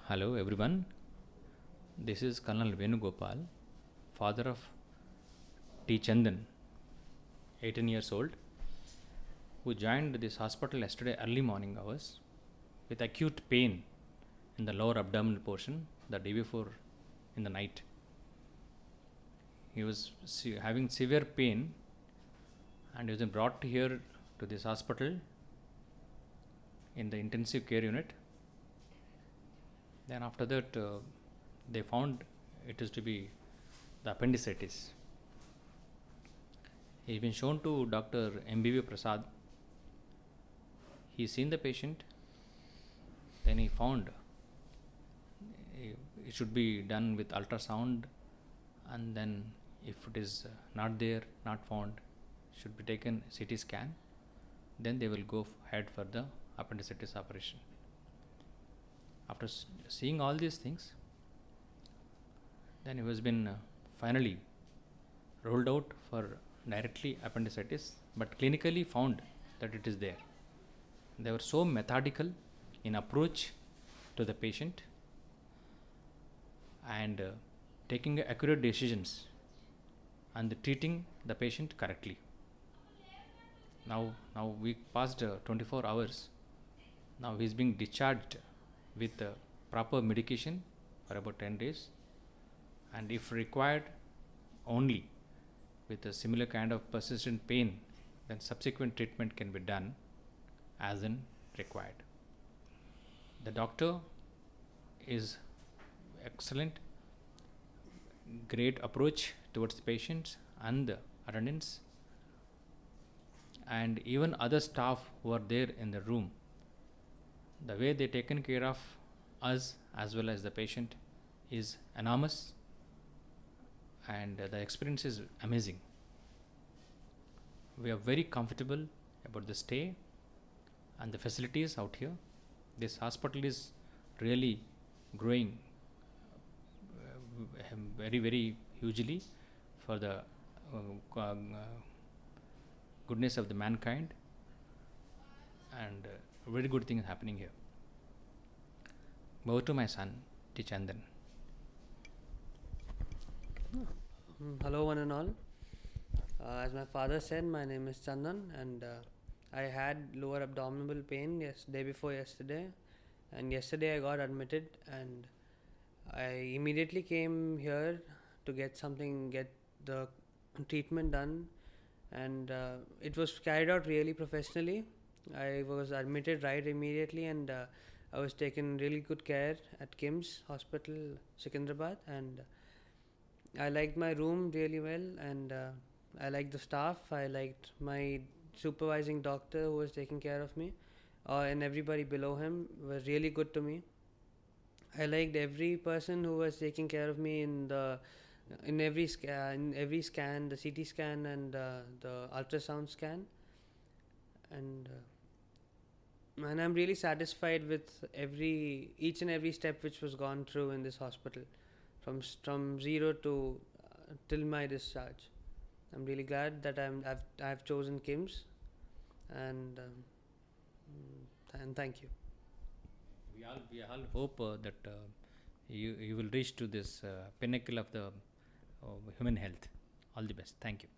Hello everyone, this is Colonel Venugopal, father of T. Chandan, 18 years old, who joined this hospital yesterday early morning hours with acute pain in the lower abdominal portion the day before in the night. He was having severe pain and he was brought here to this hospital in the intensive care unit. Then after that, they found it is to be the appendicitis. He's been shown to Dr. MBV Prasad. He's seen the patient. Then he found it should be done with ultrasound, and then if it is not there, not found, should be taken CT scan. Then they will go ahead for the appendicitis operation. After seeing all these things, then he has been finally rolled out for directly appendicitis, but clinically found that it is there. They were so methodical in approach to the patient and taking accurate decisions and treating the patient correctly. Now we passed 24 hours. Now he is being discharged with proper medication for about 10 days, and if required only with a similar kind of persistent pain, then subsequent treatment can be done as in required. The doctor is excellent, great approach towards the patients and the attendants, and even other staff who are there in the room. The way they taken care of us as well as the patient is enormous, and the experience is amazing. We are very comfortable about the stay and the facilities out here. This hospital is really growing very hugely for the goodness of the mankind, and very good thing is happening here. Over to my son, T. Chandan. Hello one and all. As my father said, my name is Chandan, and I had lower abdominal pain day before yesterday, and yesterday I got admitted, and I immediately came here to get the treatment done, and it was carried out really professionally. I was admitted right immediately, and I was taken really good care at KIMS Hospital, Secunderabad, and I liked my room really well, and I liked the staff. I liked my supervising doctor who was taking care of me, and everybody below him was really good to me. I liked every person who was taking care of me in every scan, the CT scan and the ultrasound scan, and I'm really satisfied with each and every step which was gone through in this hospital, from zero to till my discharge. I'm really glad that I've chosen KIMS, and thank you. We all hope that you will reach to this pinnacle of the human health. All the best. Thank you.